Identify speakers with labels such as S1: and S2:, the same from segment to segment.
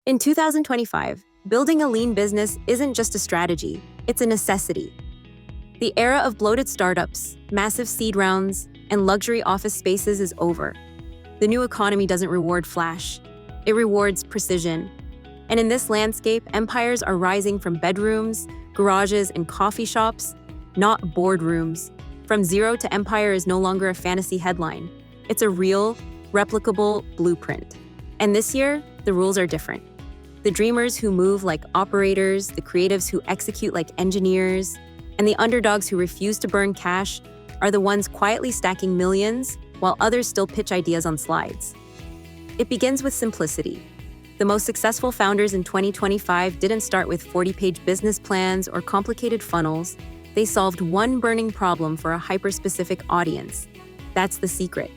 S1: In 2025, building a lean business isn't just a strategy, it's a necessity. The era of bloated startups, massive seed rounds, and luxury office spaces is over. The new economy doesn't reward flash, it rewards precision. And in this landscape, empires are rising from bedrooms, garages, and coffee shops, not boardrooms. From zero to empire is no longer a fantasy headline. It's a real, replicable blueprint. And this year, the rules are different. The dreamers who move like operators, the creatives who execute like engineers, and the underdogs who refuse to burn cash are the ones quietly stacking millions while others still pitch ideas on slides. It begins with simplicity. The most successful founders in 2025 didn't start with 40-page business plans or complicated funnels. They solved one burning problem for a hyper-specific audience. That's the secret.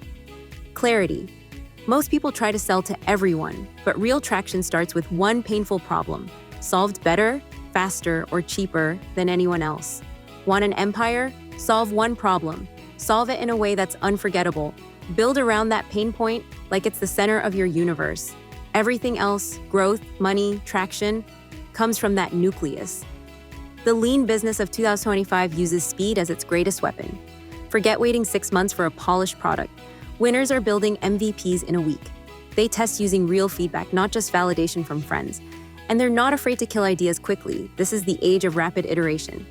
S1: Clarity. Most people try to sell to everyone, but real traction starts with one painful problem, solved better, faster, or cheaper than anyone else. Want an empire? Solve one problem. Solve it in a way that's unforgettable. Build around that pain point like it's the center of your universe. Everything else, growth, money, traction, comes from that nucleus. The lean business of 2025 uses speed as its greatest weapon. Forget waiting 6 months for a polished product. Winners are building MVPs in a week. They test using real feedback, not just validation from friends. And they're not afraid to kill ideas quickly. This is the age of rapid iteration.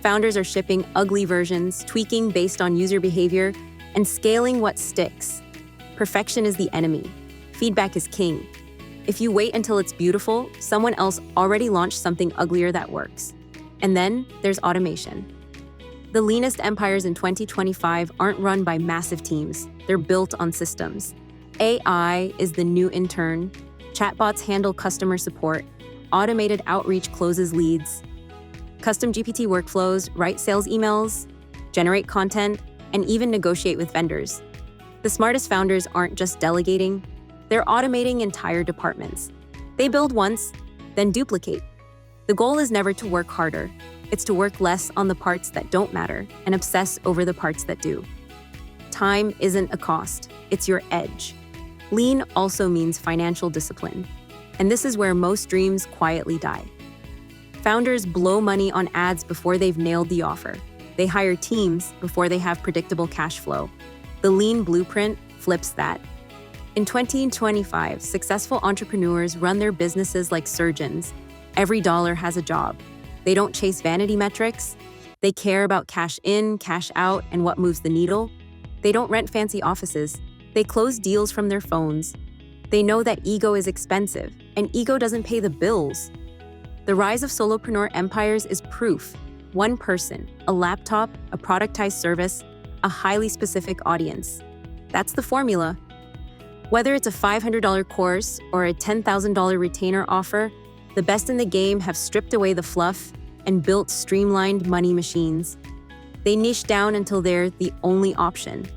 S1: Founders are shipping ugly versions, tweaking based on user behavior, and scaling what sticks. Perfection is the enemy. Feedback is king. If you wait until it's beautiful, someone else already launched something uglier that works. And then there's automation. The leanest empires in 2025 aren't run by massive teams. They're built on systems. AI is the new intern. Chatbots handle customer support. Automated outreach closes leads. Custom GPT workflows write sales emails, generate content, and even negotiate with vendors. The smartest founders aren't just delegating, they're automating entire departments. They build once, then duplicate. The goal is never to work harder. It's to work less on the parts that don't matter and obsess over the parts that do. Time isn't a cost, it's your edge. Lean also means financial discipline. And this is where most dreams quietly die. Founders blow money on ads before they've nailed the offer. They hire teams before they have predictable cash flow. The lean blueprint flips that. In 2025, successful entrepreneurs run their businesses like surgeons. Every dollar has a job. They don't chase vanity metrics. They care about cash in, cash out, and what moves the needle. They don't rent fancy offices. They close deals from their phones. They know that ego is expensive, and ego doesn't pay the bills. The rise of solopreneur empires is proof. One person, a laptop, a productized service, a highly specific audience. That's the formula. Whether it's a $500 course or a $10,000 retainer offer, the best in the game have stripped away the fluff and built streamlined money machines. They niche down until they're the only option.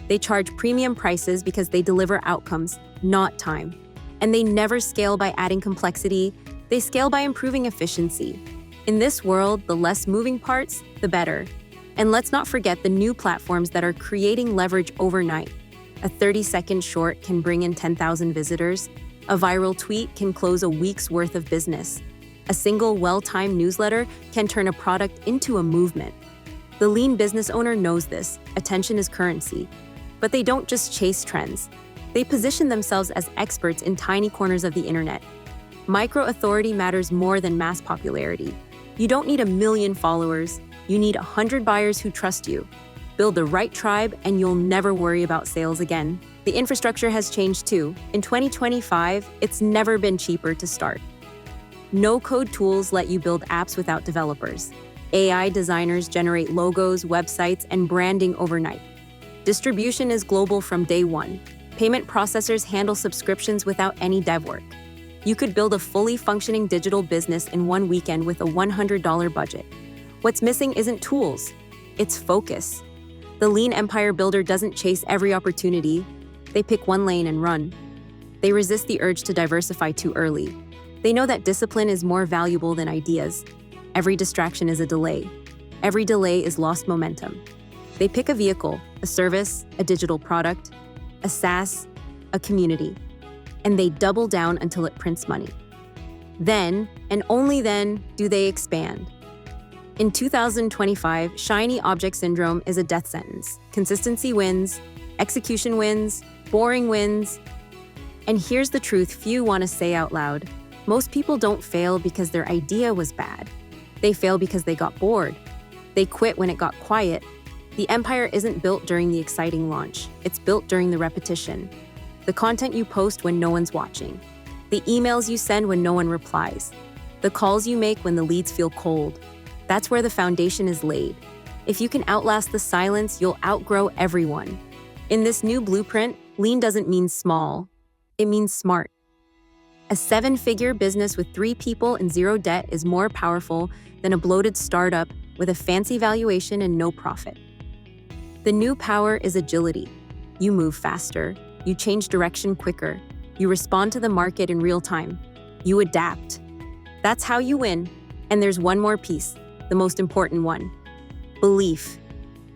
S1: They charge premium prices because they deliver outcomes, not time. And they never scale by adding complexity, they scale by improving efficiency. In this world, the less moving parts, the better. And let's not forget the new platforms that are creating leverage overnight. A 30-second short can bring in 10,000 visitors. A viral tweet can close a week's worth of business. A single well-timed newsletter can turn a product into a movement. The lean business owner knows this. Attention is currency. But they don't just chase trends. They position themselves as experts in tiny corners of the internet. Micro-authority matters more than mass popularity. You don't need 1 million followers. You need 100 buyers who trust you. Build the right tribe and you'll never worry about sales again. The infrastructure has changed too. In 2025, it's never been cheaper to start. No-code tools let you build apps without developers. AI designers generate logos, websites, and branding overnight. Distribution is global from day one. Payment processors handle subscriptions without any dev work. You could build a fully functioning digital business in one weekend with a $100 budget. What's missing isn't tools, it's focus. The lean empire builder doesn't chase every opportunity. They pick one lane and run. They resist the urge to diversify too early. They know that discipline is more valuable than ideas. Every distraction is a delay. Every delay is lost momentum. They pick a vehicle, a service, a digital product, a SaaS, a community, and they double down until it prints money. Then, and only then, do they expand. In 2025, shiny object syndrome is a death sentence. Consistency wins, execution wins, boring wins. And here's the truth few want to say out loud. Most people don't fail because their idea was bad. They fail because they got bored. They quit when it got quiet. The empire isn't built during the exciting launch. It's built during the repetition. The content you post when no one's watching. The emails you send when no one replies. The calls you make when the leads feel cold. That's where the foundation is laid. If you can outlast the silence, you'll outgrow everyone. In this new blueprint, lean doesn't mean small. It means smart. A 7-figure business with 3 people and 0 debt is more powerful than a bloated startup with a fancy valuation and no profit. The new power is agility. You move faster. You change direction quicker. You respond to the market in real time. You adapt. That's how you win. And there's one more piece, the most important one. Belief.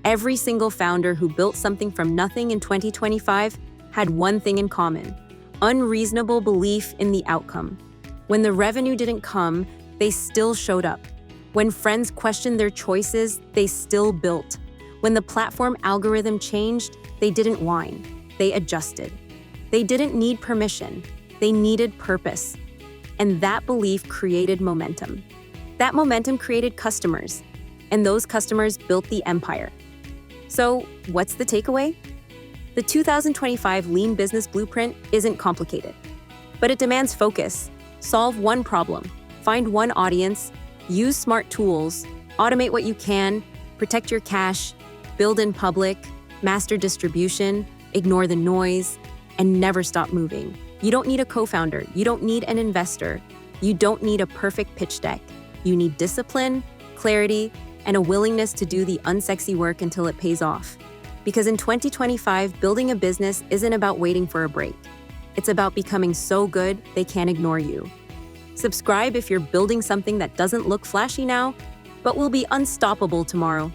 S1: Every single founder who built something from nothing in 2025 had one thing in common: unreasonable belief in the outcome. When the revenue didn't come, they still showed up. When friends questioned their choices, they still built. When the platform algorithm changed, they didn't whine. They adjusted. They didn't need permission. They needed purpose. And that belief created momentum. That momentum created customers. And those customers built the empire. So, what's the takeaway? The 2025 Lean Business Blueprint isn't complicated, but it demands focus. Solve one problem, find one audience, use smart tools, automate what you can, protect your cash, build in public, master distribution, ignore the noise, and never stop moving. You don't need a co-founder. You don't need an investor. You don't need a perfect pitch deck. You need discipline, clarity, and a willingness to do the unsexy work until it pays off. Because in 2025, building a business isn't about waiting for a break. It's about becoming so good they can't ignore you. Subscribe if you're building something that doesn't look flashy now, but will be unstoppable tomorrow.